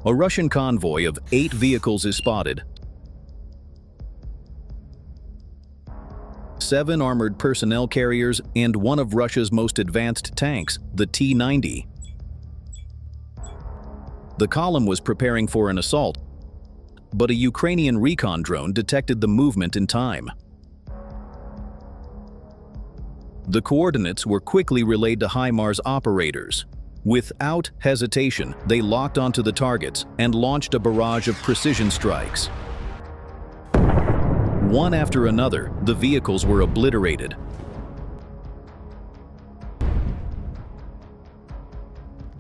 A Russian convoy of 8 vehicles is spotted. 7 armored personnel carriers and one of Russia's most advanced tanks, the T-90. The column was preparing for an assault, but a Ukrainian recon drone detected the movement in time. The coordinates were quickly relayed to HIMARS operators. Without hesitation, they locked onto the targets and launched a barrage of precision strikes. One after another, the vehicles were obliterated.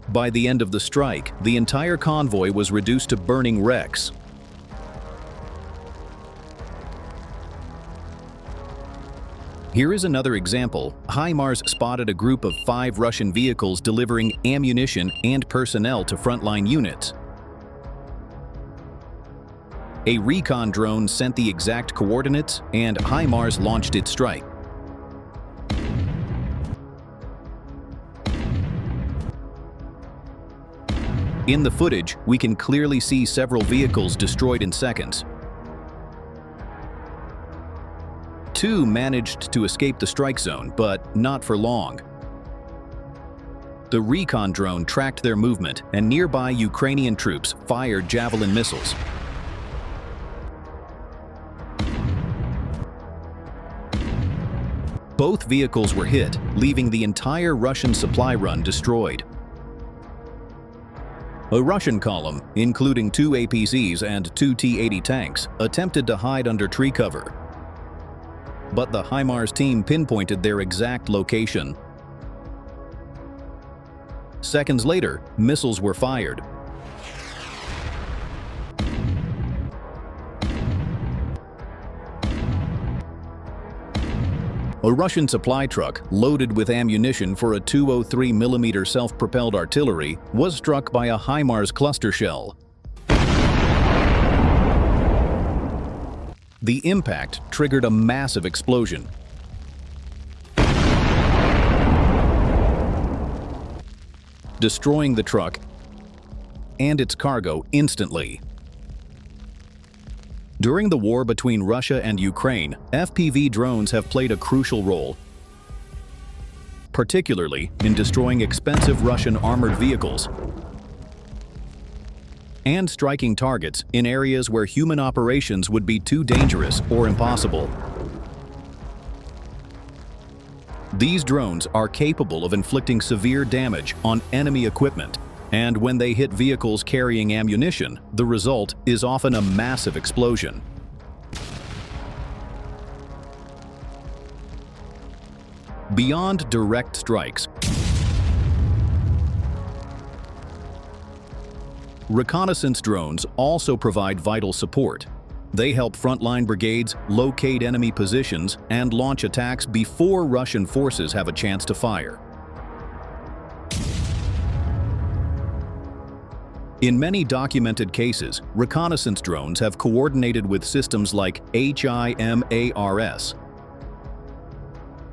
By the end of the strike, the entire convoy was reduced to burning wrecks. Here is another example. HIMARS spotted a group of 5 Russian vehicles delivering ammunition and personnel to frontline units. A recon drone sent the exact coordinates, and HIMARS launched its strike. In the footage, we can clearly see several vehicles destroyed in seconds. 2 managed to escape the strike zone, but not for long. The recon drone tracked their movement, and nearby Ukrainian troops fired Javelin missiles. Both vehicles were hit, leaving the entire Russian supply run destroyed. A Russian column, including 2 APCs and 2 T-80 tanks, attempted to hide under tree cover. But the HIMARS team pinpointed their exact location. Seconds later, missiles were fired. A Russian supply truck, loaded with ammunition for a 203mm self-propelled artillery, was struck by a HIMARS cluster shell. The impact triggered a massive explosion. Destroying the truck and its cargo instantly. During the war between Russia and Ukraine, FPV drones have played a crucial role, particularly in destroying expensive Russian armored vehicles and striking targets in areas where human operations would be too dangerous or impossible. These drones are capable of inflicting severe damage on enemy equipment, and when they hit vehicles carrying ammunition, the result is often a massive explosion. Beyond direct strikes, reconnaissance drones also provide vital support. They help frontline brigades locate enemy positions and launch attacks before Russian forces have a chance to fire. In many documented cases, reconnaissance drones have coordinated with systems like HIMARS,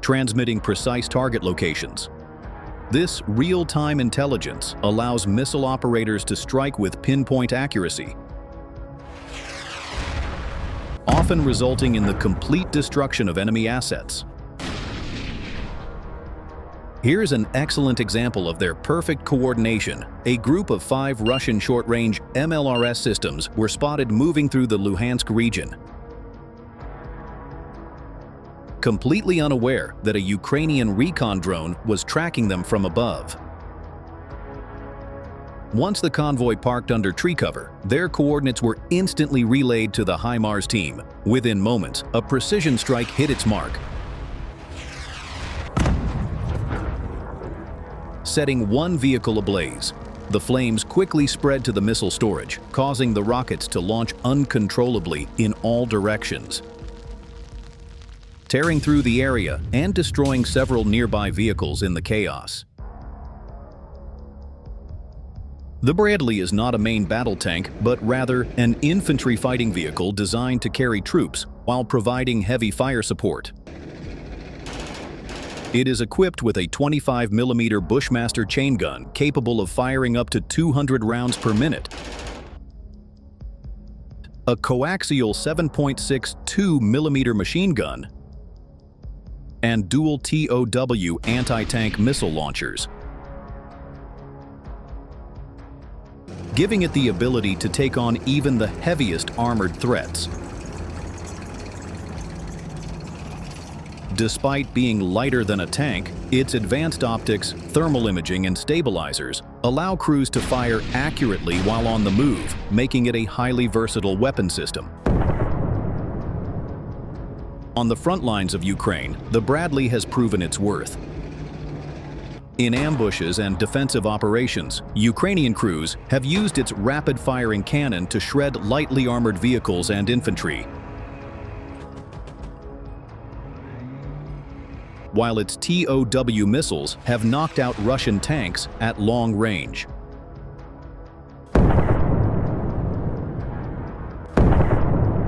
transmitting precise target locations. This real-time intelligence allows missile operators to strike with pinpoint accuracy, often resulting in the complete destruction of enemy assets. Here's an excellent example of their perfect coordination. A group of 5 Russian short-range MLRS systems were spotted moving through the Luhansk region, completely unaware that a Ukrainian recon drone was tracking them from above. Once the convoy parked under tree cover, their coordinates were instantly relayed to the HIMARS team. Within moments, a precision strike hit its mark, setting one vehicle ablaze. The flames quickly spread to the missile storage, causing the rockets to launch uncontrollably in all directions, tearing through the area and destroying several nearby vehicles in the chaos. The Bradley is not a main battle tank, but rather an infantry fighting vehicle designed to carry troops while providing heavy fire support. It is equipped with a 25mm Bushmaster chain gun capable of firing up to 200 rounds per minute. a coaxial 7.62 mm machine gun, and dual TOW anti-tank missile launchers, giving it the ability to take on even the heaviest armored threats. Despite being lighter than a tank, its advanced optics, thermal imaging, and stabilizers allow crews to fire accurately while on the move, making it a highly versatile weapon system. On the front lines of Ukraine, the Bradley has proven its worth. In ambushes and defensive operations, Ukrainian crews have used its rapid-firing cannon to shred lightly armored vehicles and infantry, while its TOW missiles have knocked out Russian tanks at long range.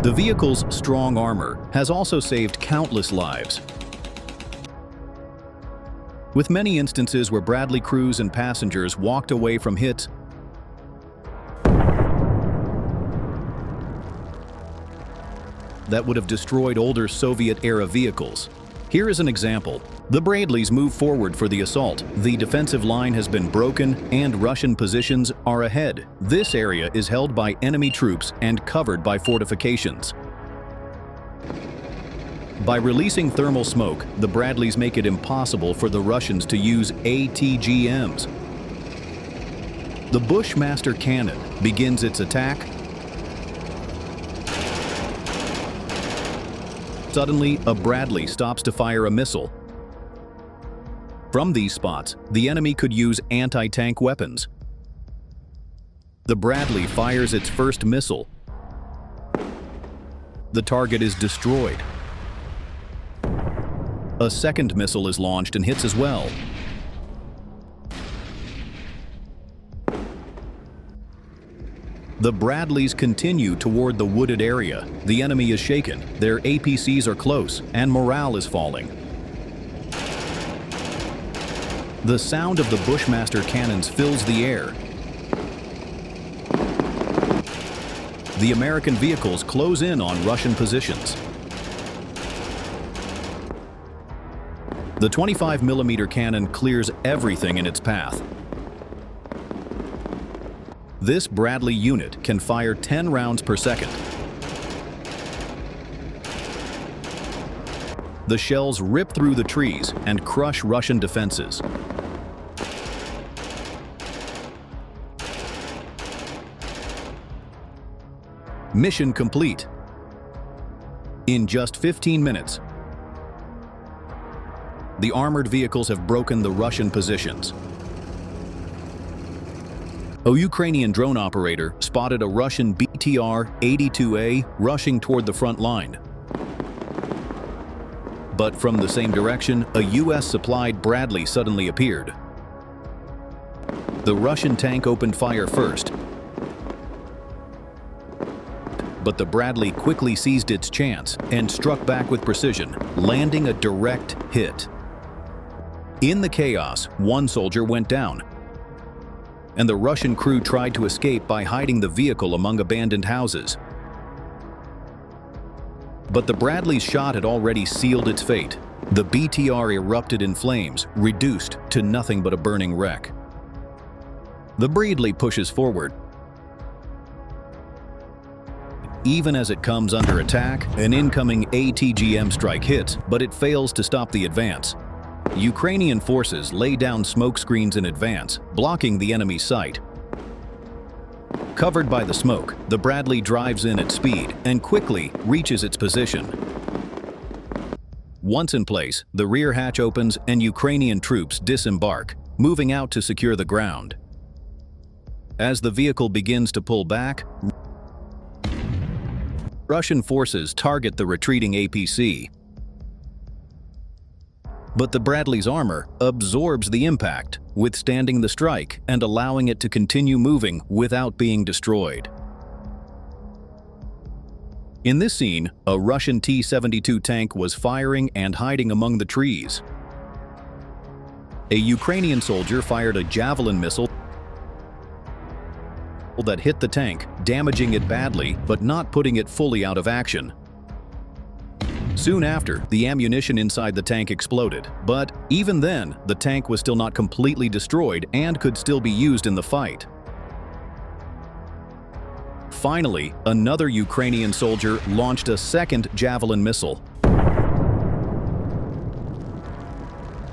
The vehicle's strong armor has also saved countless lives, with many instances where Bradley crews and passengers walked away from hits that would have destroyed older Soviet-era vehicles. Here is an example. The Bradleys move forward for the assault. The defensive line has been broken and Russian positions are ahead. This area is held by enemy troops and covered by fortifications. By releasing thermal smoke, the Bradleys make it impossible for the Russians to use ATGMs. The Bushmaster cannon begins its attack. Suddenly, a Bradley stops to fire a missile. From these spots, the enemy could use anti-tank weapons. The Bradley fires its first missile. The target is destroyed. A second missile is launched and hits as well. The Bradleys continue toward the wooded area. The enemy is shaken, their APCs are close, and morale is falling. The sound of the Bushmaster cannons fills the air. The American vehicles close in on Russian positions. The 25mm cannon clears everything in its path. This Bradley unit can fire 10 rounds per second. The shells rip through the trees and crush Russian defenses. Mission complete. In just 15 minutes, the armored vehicles have broken the Russian positions. A Ukrainian drone operator spotted a Russian BTR-82A rushing toward the front line. But from the same direction, a US-supplied Bradley suddenly appeared. The Russian tank opened fire first, but the Bradley quickly seized its chance and struck back with precision, landing a direct hit. In the chaos, one soldier went down, and the Russian crew tried to escape by hiding the vehicle among abandoned houses. But the Bradley's shot had already sealed its fate. The BTR erupted in flames, reduced to nothing but a burning wreck. The Bradley pushes forward. Even as it comes under attack, an incoming ATGM strike hits, but it fails to stop the advance. Ukrainian forces lay down smoke screens in advance, blocking the enemy's sight. Covered by the smoke, the Bradley drives in at speed and quickly reaches its position. Once in place, the rear hatch opens and Ukrainian troops disembark, moving out to secure the ground. As the vehicle begins to pull back, Russian forces target the retreating APC. But the Bradley's armor absorbs the impact, withstanding the strike and allowing it to continue moving without being destroyed. In this scene, a Russian T-72 tank was firing and hiding among the trees. A Ukrainian soldier fired a javelin missile that hit the tank, damaging it badly but not putting it fully out of action. Soon after, the ammunition inside the tank exploded, but even then, the tank was still not completely destroyed and could still be used in the fight. Finally, another Ukrainian soldier launched a second Javelin missile.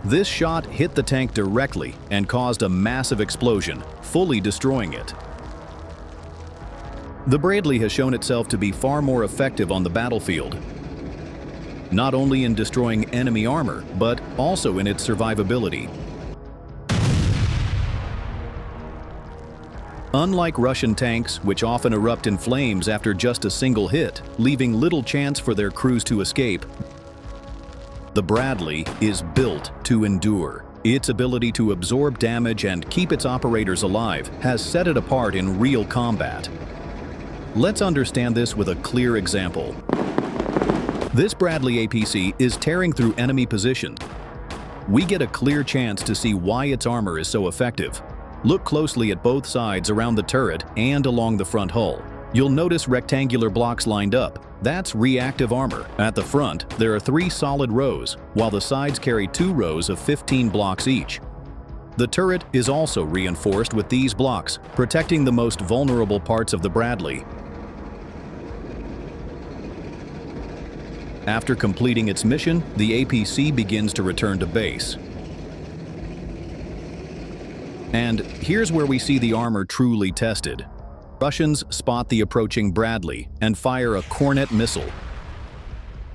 This shot hit the tank directly and caused a massive explosion, fully destroying it. The Bradley has shown itself to be far more effective on the battlefield, not only in destroying enemy armor, but also in its survivability. Unlike Russian tanks, which often erupt in flames after just a single hit, leaving little chance for their crews to escape, the Bradley is built to endure. Its ability to absorb damage and keep its operators alive has set it apart in real combat. Let's understand this with a clear example. This Bradley APC is tearing through enemy positions. We get a clear chance to see why its armor is so effective. Look closely at both sides around the turret and along the front hull. You'll notice rectangular blocks lined up. That's reactive armor. At the front, there are 3 solid rows, while the sides carry 2 rows of 15 blocks each. The turret is also reinforced with these blocks, protecting the most vulnerable parts of the Bradley. After completing its mission, the APC begins to return to base. And here's where we see the armor truly tested. Russians spot the approaching Bradley and fire a Kornet missile,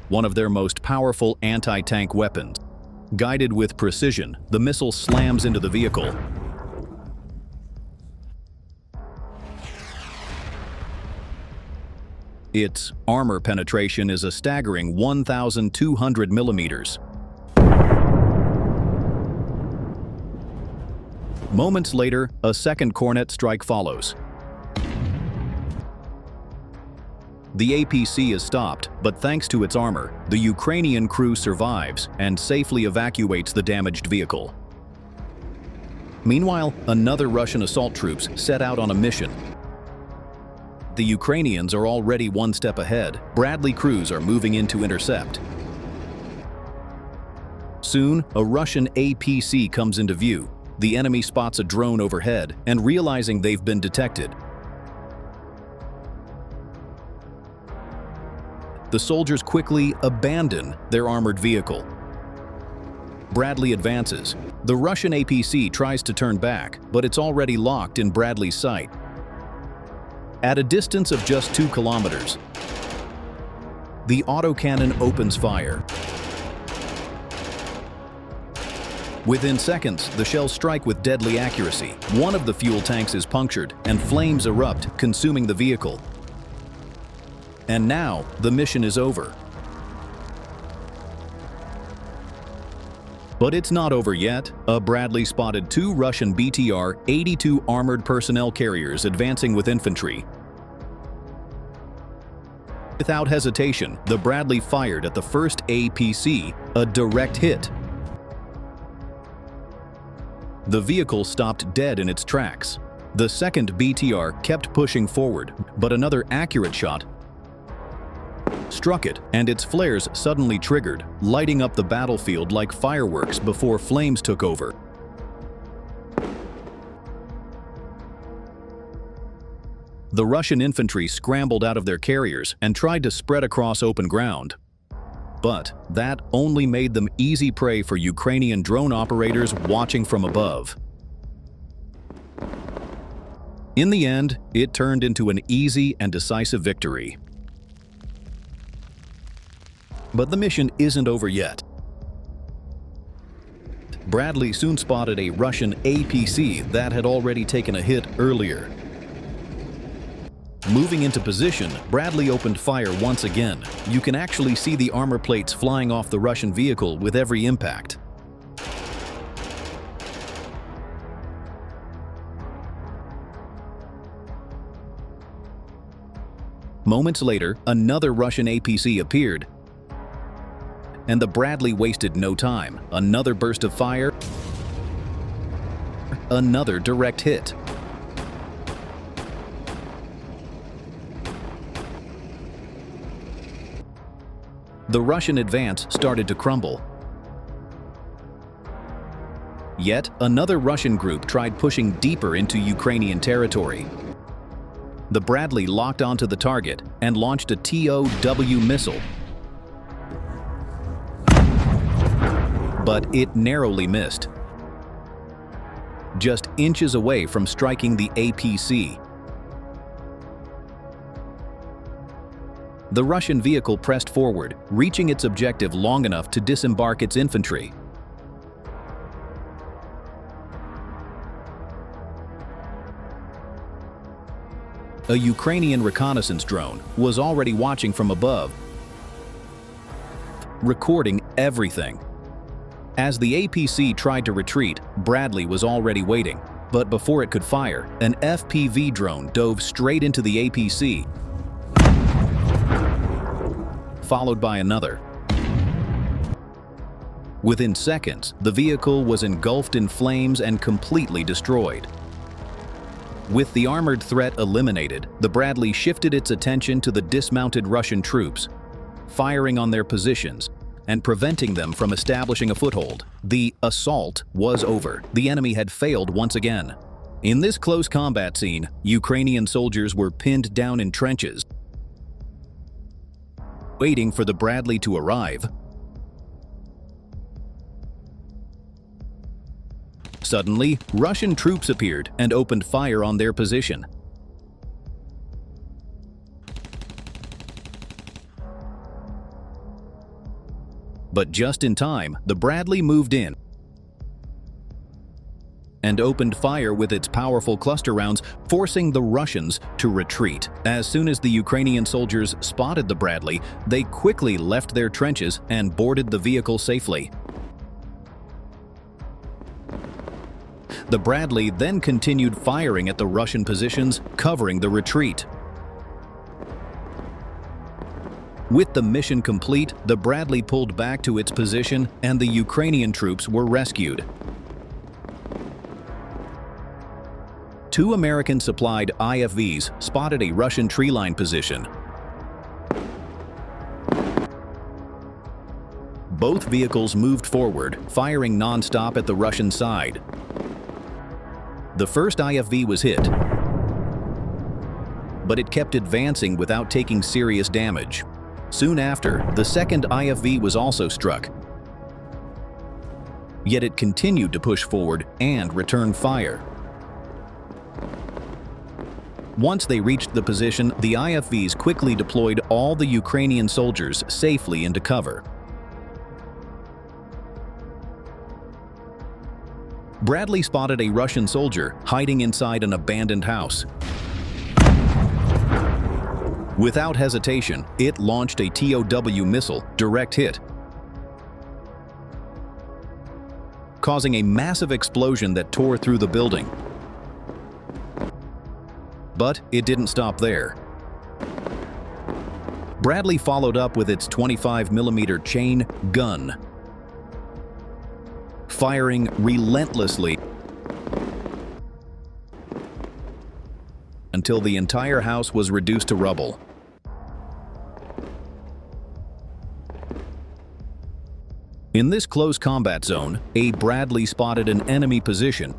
one of their most powerful anti-tank weapons. Guided with precision, the missile slams into the vehicle. Its armor penetration is a staggering 1,200 millimeters. Moments later, a second Kornet strike follows. The APC is stopped, but thanks to its armor, the Ukrainian crew survives and safely evacuates the damaged vehicle. Meanwhile, another Russian assault troops set out on a mission. The Ukrainians are already one step ahead. Bradley crews are moving in to intercept. Soon, a Russian APC comes into view. The enemy spots a drone overhead, and realizing they've been detected, the soldiers quickly abandon their armored vehicle. Bradley advances. The Russian APC tries to turn back, but it's already locked in Bradley's sight. At a distance of just 2 kilometers, the autocannon opens fire. Within seconds, the shells strike with deadly accuracy. One of the fuel tanks is punctured, and flames erupt, consuming the vehicle. And now, the mission is over. But it's not over yet. A Bradley spotted 2 Russian BTR-82 armored personnel carriers advancing with infantry. Without hesitation, the Bradley fired at the first APC, a direct hit. The vehicle stopped dead in its tracks. The second BTR kept pushing forward, but another accurate shot struck it, and its flares suddenly triggered, lighting up the battlefield like fireworks before flames took over. The Russian infantry scrambled out of their carriers and tried to spread across open ground. But that only made them easy prey for Ukrainian drone operators watching from above. In the end, it turned into an easy and decisive victory. But the mission isn't over yet. Bradley soon spotted a Russian APC that had already taken a hit earlier. Moving into position, Bradley opened fire once again. You can actually see the armor plates flying off the Russian vehicle with every impact. Moments later, another Russian APC appeared, and the Bradley wasted no time. Another burst of fire, another direct hit. the Russian advance started to crumble. Yet another Russian group tried pushing deeper into Ukrainian territory. The Bradley locked onto the target and launched a TOW missile. But it narrowly missed, just inches away from striking the APC. The Russian vehicle pressed forward, reaching its objective long enough to disembark its infantry. A Ukrainian reconnaissance drone was already watching from above, recording everything. As the APC tried to retreat, Bradley was already waiting, but before it could fire, an FPV drone dove straight into the APC, followed by another. Within seconds, the vehicle was engulfed in flames and completely destroyed. With the armored threat eliminated, the Bradley shifted its attention to the dismounted Russian troops, firing on their positions and preventing them from establishing a foothold. The assault was over. The enemy had failed once again. In this close combat scene, Ukrainian soldiers were pinned down in trenches, waiting for the Bradley to arrive. Suddenly, Russian troops appeared and opened fire on their position. But just in time, the Bradley moved in and opened fire with its powerful cluster rounds, forcing the Russians to retreat. As soon as the Ukrainian soldiers spotted the Bradley, they quickly left their trenches and boarded the vehicle safely. The Bradley then continued firing at the Russian positions, covering the retreat. With the mission complete, the Bradley pulled back to its position and the Ukrainian troops were rescued. Two American-supplied IFVs spotted a Russian tree line position. Both vehicles moved forward, firing non-stop at the Russian side. The first IFV was hit, but it kept advancing without taking serious damage. Soon after, the second IFV was also struck. Yet it continued to push forward and return fire. Once they reached the position, the IFVs quickly deployed all the Ukrainian soldiers safely into cover. Bradley spotted a Russian soldier hiding inside an abandoned house. Without hesitation, it launched a TOW missile, direct hit, causing a massive explosion that tore through the building. But it didn't stop there. Bradley followed up with its 25mm chain gun, firing relentlessly until the entire house was reduced to rubble. In this close combat zone, a Bradley spotted an enemy position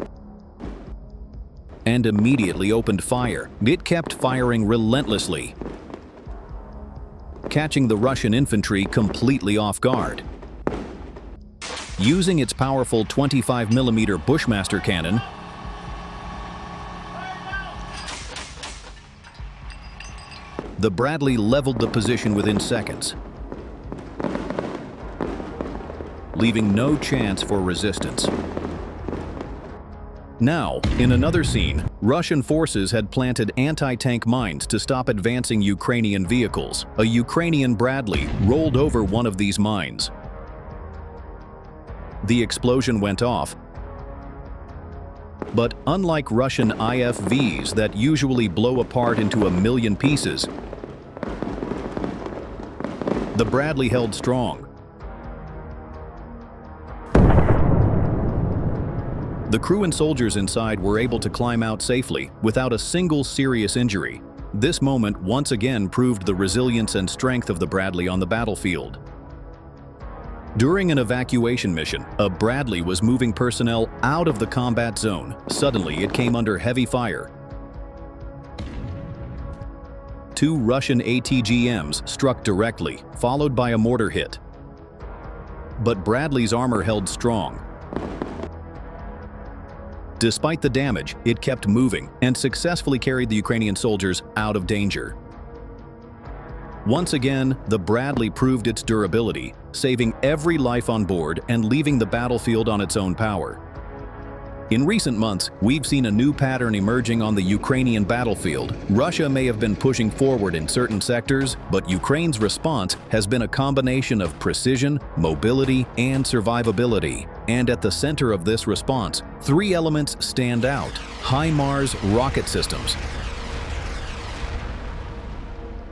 and immediately opened fire. It kept firing relentlessly, catching the Russian infantry completely off guard. Using its powerful 25mm Bushmaster cannon, the Bradley leveled the position within seconds, leaving no chance for resistance. Now, in another scene, Russian forces had planted anti-tank mines to stop advancing Ukrainian vehicles. A Ukrainian Bradley rolled over one of these mines. The explosion went off, but unlike Russian IFVs that usually blow apart into a million pieces, the Bradley held strong. The crew and soldiers inside were able to climb out safely without a single serious injury. This moment once again proved the resilience and strength of the Bradley on the battlefield. During an evacuation mission, a Bradley was moving personnel out of the combat zone. Suddenly, it came under heavy fire. 2 Russian ATGMs struck directly, followed by a mortar hit. But Bradley's armor held strong. Despite the damage, it kept moving and successfully carried the Ukrainian soldiers out of danger. Once again, the Bradley proved its durability, saving every life on board and leaving the battlefield on its own power. In recent months, we've seen a new pattern emerging on the Ukrainian battlefield. Russia may have been pushing forward in certain sectors, but Ukraine's response has been a combination of precision, mobility, and survivability. And at the center of this response, 3 elements stand out: HIMARS rocket systems,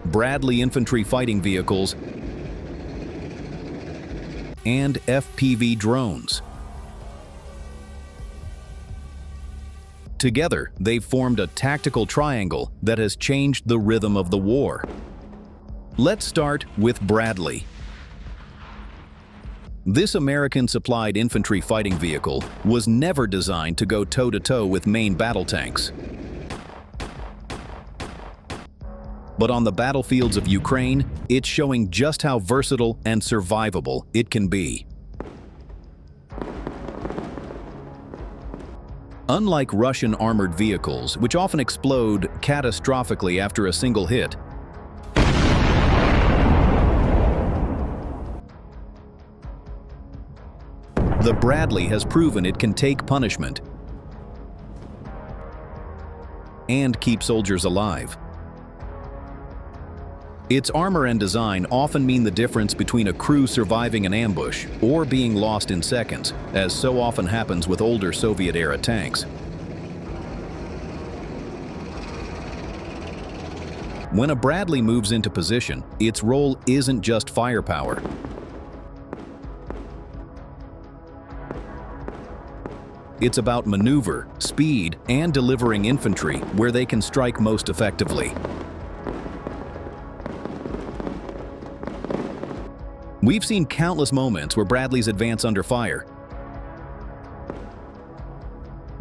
Bradley infantry fighting vehicles, and FPV drones. Together, they've formed a tactical triangle that has changed the rhythm of the war. Let's start with Bradley. This American-supplied infantry fighting vehicle was never designed to go toe-to-toe with main battle tanks. But on the battlefields of Ukraine, it's showing just how versatile and survivable it can be. Unlike Russian armored vehicles, which often explode catastrophically after a single hit, the Bradley has proven it can take punishment and keep soldiers alive. Its armor and design often mean the difference between a crew surviving an ambush or being lost in seconds, as so often happens with older Soviet-era tanks. When a Bradley moves into position, its role isn't just firepower. It's about maneuver, speed, and delivering infantry where they can strike most effectively. We've seen countless moments where Bradleys advance under fire,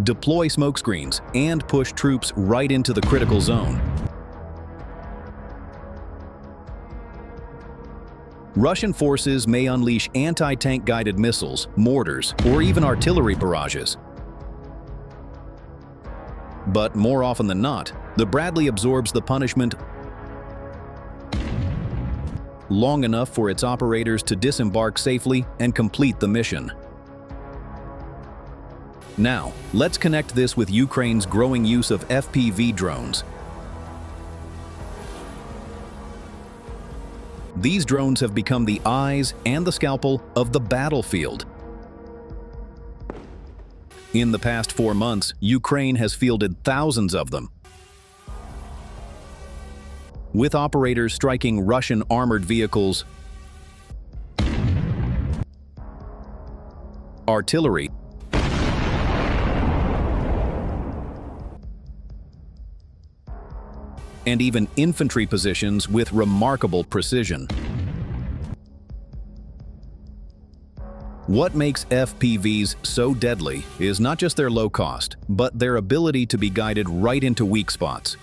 deploy smokescreens, and push troops right into the critical zone. Russian forces may unleash anti-tank guided missiles, mortars, or even artillery barrages. But more often than not, the Bradley absorbs the punishment long enough for its operators to disembark safely and complete the mission. Now, let's connect this with Ukraine's growing use of FPV drones. These drones have become the eyes and the scalpel of the battlefield. In the past 4 months, Ukraine has fielded thousands of them, with operators striking Russian armored vehicles, artillery, and even infantry positions with remarkable precision. What makes FPVs so deadly is not just their low cost, but their ability to be guided right into weak spots.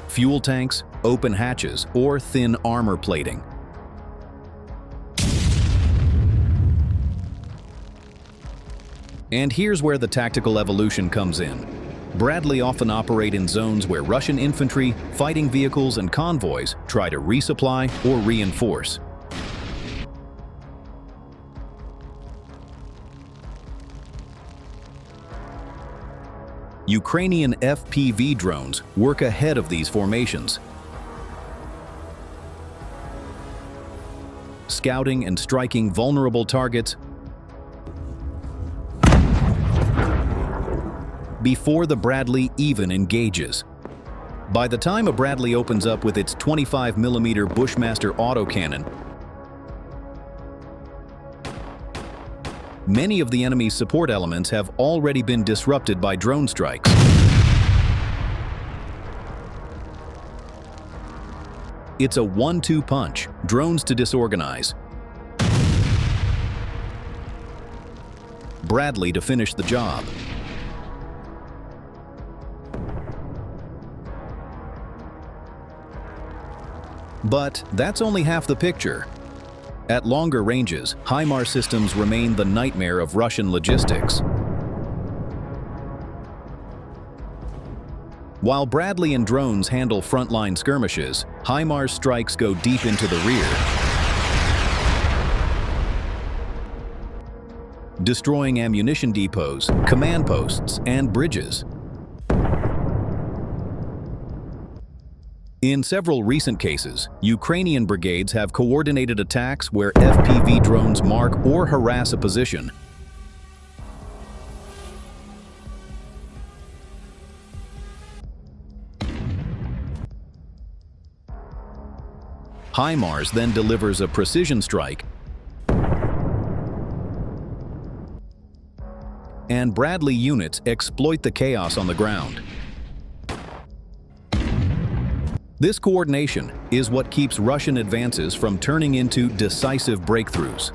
Fuel tanks, open hatches, or thin armor plating. And here's where the tactical evolution comes in. Bradley often operate in zones where Russian infantry, fighting vehicles, and convoys try to resupply or reinforce. Ukrainian FPV drones work ahead of these formations, scouting and striking vulnerable targets before the Bradley even engages. By the time a Bradley opens up with its 25mm Bushmaster autocannon, many of the enemy's support elements have already been disrupted by drone strikes. It's a 1-2 punch, drones to disorganize. Bradley to finish the job. But that's only half the picture. At longer ranges, HIMARS systems remain the nightmare of Russian logistics. While Bradley and drones handle frontline skirmishes, HIMARS strikes go deep into the rear, destroying ammunition depots, command posts, and bridges. In several recent cases, Ukrainian brigades have coordinated attacks where FPV drones mark or harass a position. HIMARS then delivers a precision strike, and Bradley units exploit the chaos on the ground. This coordination is what keeps Russian advances from turning into decisive breakthroughs.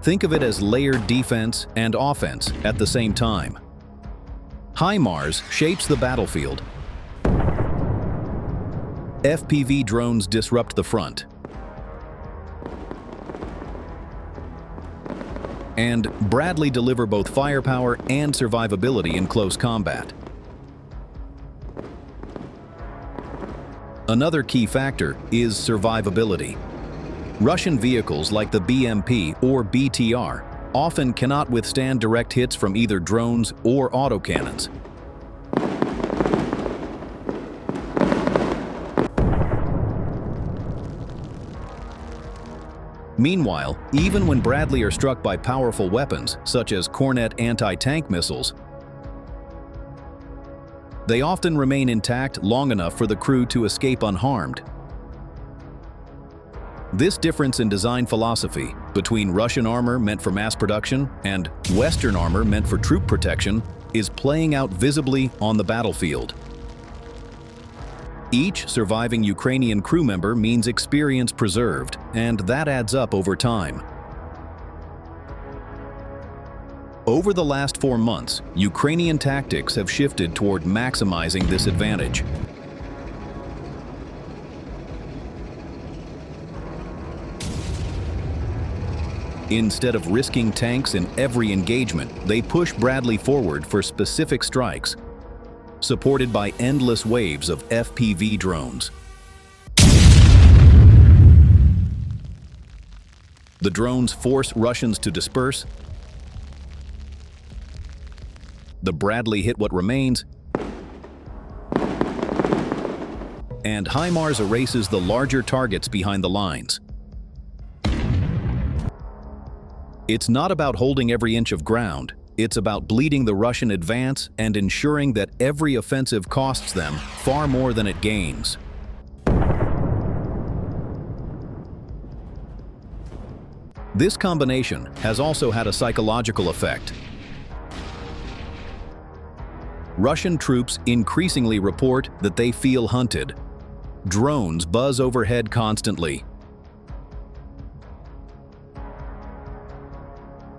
Think of it as layered defense and offense at the same time. HIMARS shapes the battlefield. FPV drones disrupt the front. And Bradley deliver both firepower and survivability in close combat. Another key factor is survivability. Russian vehicles like the BMP or BTR often cannot withstand direct hits from either drones or autocannons. Meanwhile, even when Bradley are struck by powerful weapons, such as Cornet anti-tank missiles, they often remain intact long enough for the crew to escape unharmed. This difference in design philosophy between Russian armor meant for mass production and Western armor meant for troop protection is playing out visibly on the battlefield. Each surviving Ukrainian crew member means experience preserved, and that adds up over time. Over the last 4 months, Ukrainian tactics have shifted toward maximizing this advantage. Instead of risking tanks in every engagement, they push Bradley forward for specific strikes, supported by endless waves of FPV drones. The drones force Russians to disperse. The Bradley hit what remains, and HIMARS erases the larger targets behind the lines. It's not about holding every inch of ground. It's about bleeding the Russian advance and ensuring that every offensive costs them far more than it gains. This combination has also had a psychological effect. Russian troops increasingly report that they feel hunted. Drones buzz overhead constantly.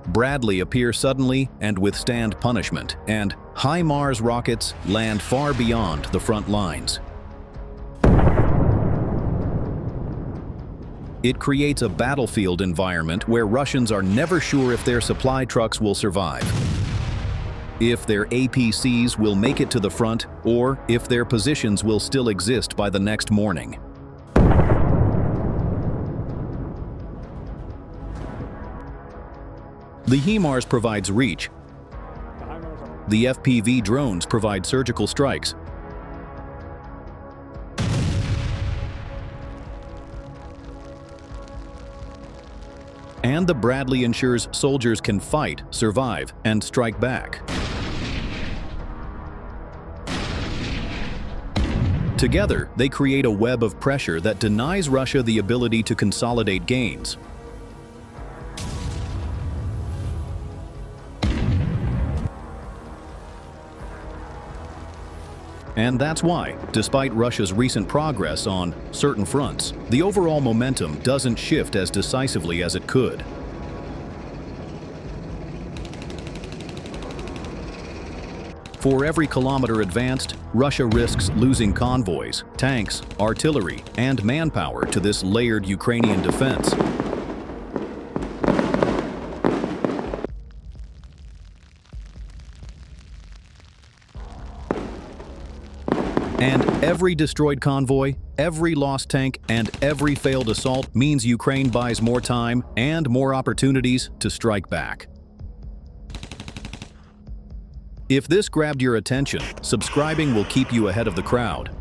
Bradley appear suddenly and withstand punishment, and HIMARS rockets land far beyond the front lines. It creates a battlefield environment where Russians are never sure if their supply trucks will survive, if their APCs will make it to the front, or if their positions will still exist by the next morning. The HIMARS provides reach. The FPV drones provide surgical strikes. And the Bradley ensures soldiers can fight, survive, and strike back. Together, they create a web of pressure that denies Russia the ability to consolidate gains. And that's why, despite Russia's recent progress on certain fronts, the overall momentum doesn't shift as decisively as it could. For every kilometer advanced, Russia risks losing convoys, tanks, artillery, and manpower to this layered Ukrainian defense. And every destroyed convoy, every lost tank, and every failed assault means Ukraine buys more time and more opportunities to strike back. If this grabbed your attention, subscribing will keep you ahead of the crowd.